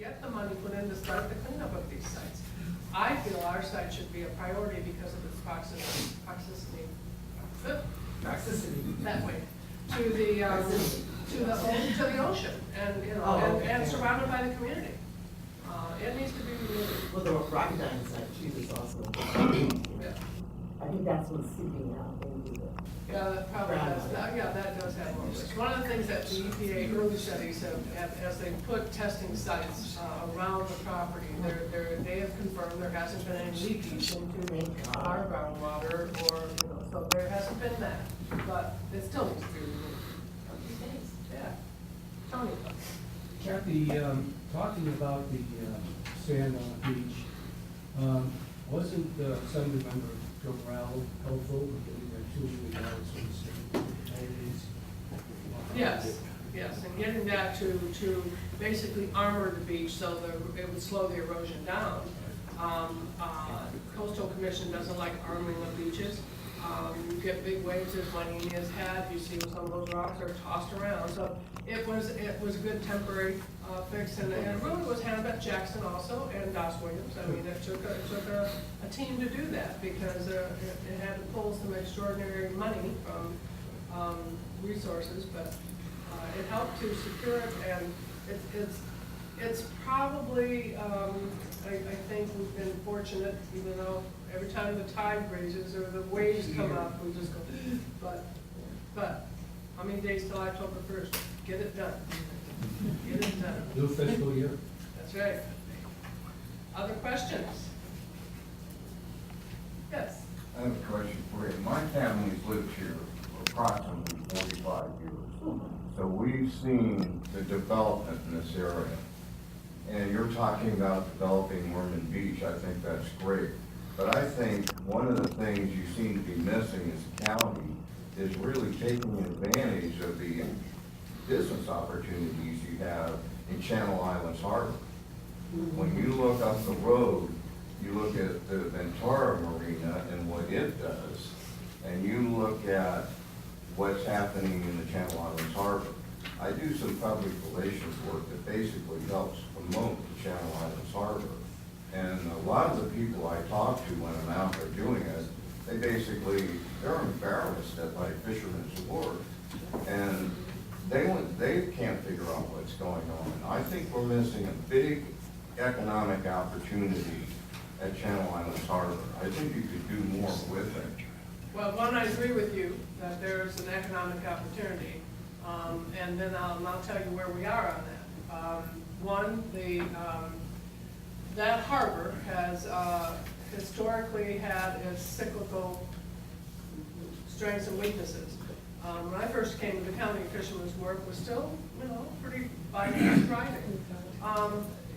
get the money put in to start the cleanup of these sites. I feel our site should be a priority because of its toxicity, that way, to the ocean, and, you know, and surrounded by the community. It needs to be removed. Well, the Rocketine site too is also, Yeah. I think that's what's sticking out into the. Yeah, that probably does, that does have more risk. One of the things that the EPA early studies have, as they put testing sites around the property, they have confirmed there hasn't been any leakage into our groundwater, or, you know, so there hasn't been that, but it still needs to be removed. Yeah. Tony? Kathy, talking about the sand on the beach, wasn't Assembly-Member Joe Morale helpful in getting that $2 million from the state? Yes, and getting that to basically armor the beach so that it would slow the erosion down. Coastal Commission doesn't like arming of beaches. You get big waves as Juanini has had, you see some of those rocks are tossed around. So it was a good temporary fix, and it really was Hannibal Jackson also, and Doss Williams. I mean, it took a team to do that, because it had to pull some extraordinary money from resources, but it helped to secure it, and it's probably, I think we've been fortunate, even though every time the tide raises or the waves come up, we just go, but how many days till October 1st? Get it done. Get it done. New fiscal year? That's right. Other questions? Yes. I have a question for you. My family's lived here for approximately 45 years. So we've seen the development in this area. And you're talking about developing Mormon Beach. I think that's great. But I think one of the things you seem to be missing as a county is really taking advantage of the business opportunities you have in Channel Islands Harbor. When you look up the road, you look at the Ventura Marina and what it does, and you look at what's happening in the Channel Islands Harbor. I do some public relations work that basically helps promote the Channel Islands Harbor. And a lot of the people I talk to when I'm out there doing it, they're embarrassed at my Fisherman's Award. And they can't figure out what's going on. I think we're missing a big economic opportunity at Channel Islands Harbor. I think you could do more with it. Well, one, I agree with you that there's an economic opportunity, and then I'll tell you where we are on that. One, that harbor has historically had its cyclical strengths and weaknesses. When I first came to the county, Fisherman's work was still, you know, pretty thriving.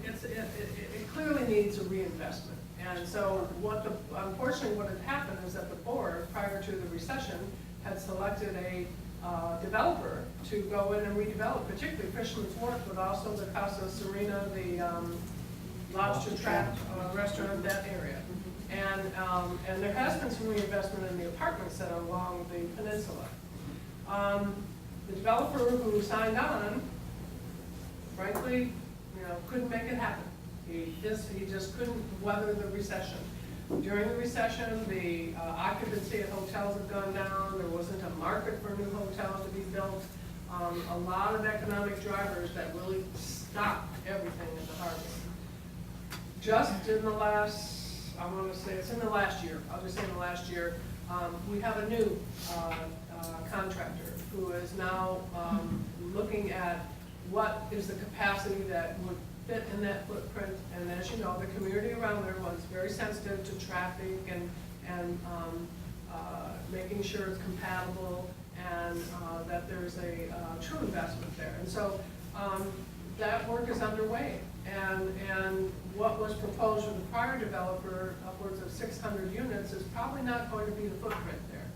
It clearly needs a reinvestment. And so unfortunately what had happened is that the board, prior to the recession, had selected a developer to go in and redevelop, particularly Fisherman's Wharf, but also the Casa Serena, the lobster trap restaurant, that area. And there has been some reinvestment in the apartments that are along the peninsula. The developer who signed on, frankly, you know, couldn't make it happen. He just couldn't weather the recession. During the recession, the occupancy at hotels had gone down. There wasn't a market for new hotels to be built. A lot of economic drivers that really stopped everything in the harbor. Just in the last, I want to say it's in the last year, I'll just say in the last year, we have a new contractor who is now looking at what is the capacity that would fit in that footprint. And as you know, the community around there was very sensitive to traffic and making sure it's compatible and that there's a true investment there. And so that work is underway. And what was proposed with the prior developer, upwards of 600 units, is probably not going to be the footprint there.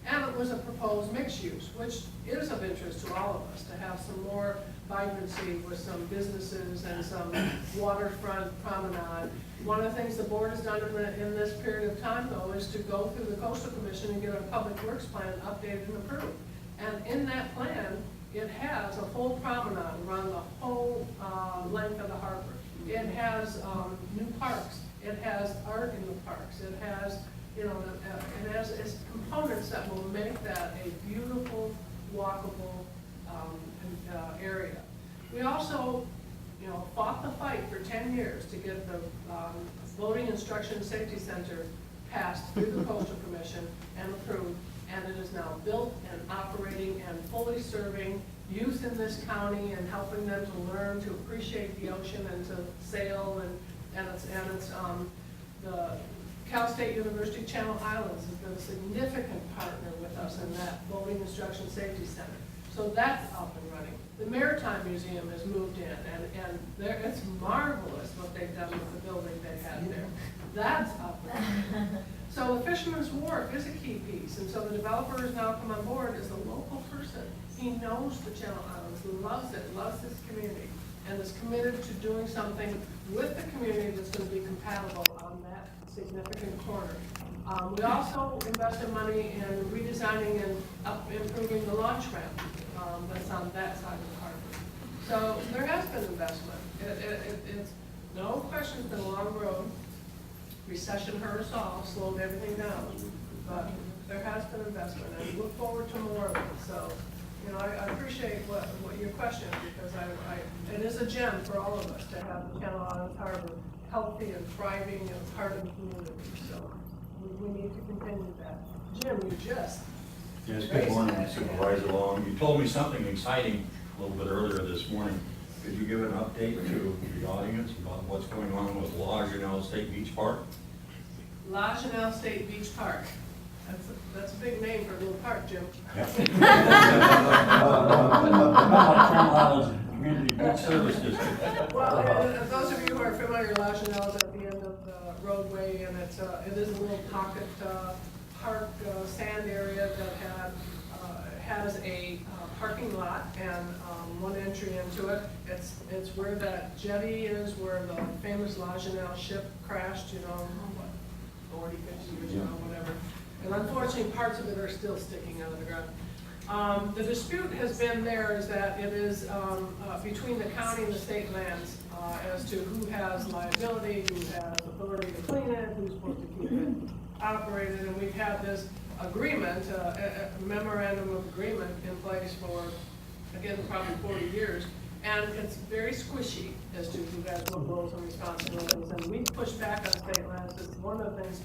And it was a proposed mixed use, which is of interest to all of us, to have some more vibrancy with some businesses and some waterfront promenade. One of the things the board has done in this period of time, though, is to go through the Coastal Commission and get a public works plan updated and approved. And in that plan, it has a full promenade around the whole length of the harbor. It has new parks. It has art in the parks. It has, you know, it has its components that will make that a beautiful, walkable area. We also, you know, fought the fight for 10 years to get the Voting Instruction Safety Center passed through the Coastal Commission and approved, and it is now built and operating and fully serving youth in this county and helping them to learn to appreciate the ocean and to sail, and the Cal State University Channel Islands has been a significant partner with us in that Voting Instruction Safety Center. So that's up and running. The Maritime Museum has moved in, and it's marvelous what they've done with the building they had there. That's up and running. So the Fisherman's Wharf is a key piece, and so the developer has now come on board as a local person. He knows the Channel Islands, loves it, loves this community, and is committed to doing something with the community that's going to be compatible on that significant corner. We also invested money in redesigning and improving the launch ramp that's on that side of the harbor. So there has been investment. It's no question, it's been a long road. Recession hurt us all, slowed everything down, but there has been investment, and we look forward to more of it. So, you know, I appreciate what your question, because it is a gem for all of us to have the Channel Islands Harbor healthy and thriving and part of the community. So we need to continue that. Jim, you just. Yes, good morning, Supervisor Long. You told me something exciting a little bit earlier this morning. Could you give an update to the audience about what's going on with La Jeunesse State Beach Park? La Jeunesse State Beach Park. That's a big name for a little park, Jim. Community Beach Service District. Well, those of you who are familiar, La Jeunesse is at the end of the roadway, and it is a little pocket park sand area that has a parking lot and one entry into it. It's where that jetty is, where the famous La Jeunesse ship crashed, you know, 40, 50 years ago, whatever. And unfortunately, parts of it are still sticking out of the ground. The dispute has been there is that it is between the county and the state lands as to who has liability, who has authority to clean it, who's supposed to keep it operated, and we've had this agreement, a memorandum of agreement in place for, again, probably 40 years, and it's very squishy as to who has what roles and responsibilities, and we push back on state lands. It's one of the things,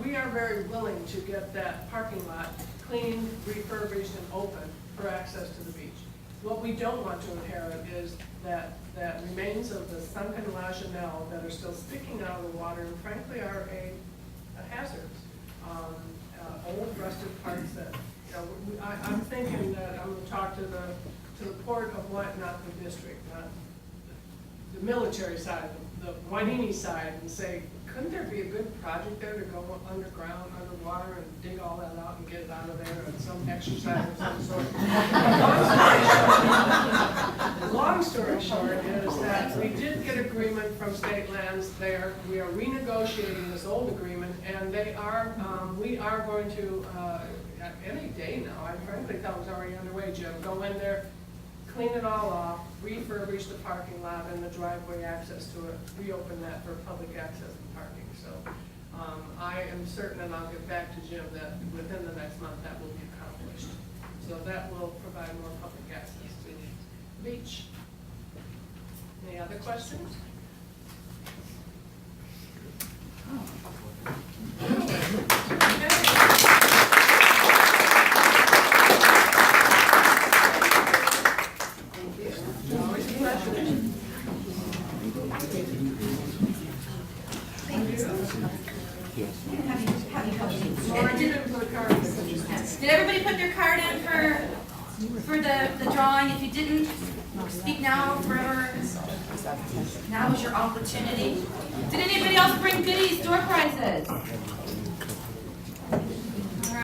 we are very willing to get that parking lot cleaned, refurbished, and open for access to the beach. What we don't want to inherit is that remains of the sunken La Jeunesse that are still sticking out of the water and frankly are a hazard. Old rusted parts that, you know, I'm thinking that I'm going to talk to the port of what, not the district, not the military side, the Wainini side, and say, couldn't there be a good project there to go underground, underwater, and dig all that out and get it out of there and some exercise of some sort? Long story short is that we did get agreement from state lands there. We are renegotiating this old agreement, and they are, we are going to, any day now, I frankly thought it was already underway, Jim, go in there, clean it all off, refurbish the parking lot and the driveway access to it, reopen that for public access and parking. So I am certain, and I'll get back to Jim, that within the next month that will be accomplished. So that will provide more public access to the beach. Any other questions? Did everybody put their card in for the drawing? If you didn't, speak now or forever. Now is your opportunity. Did anybody else bring goodies, door prizes?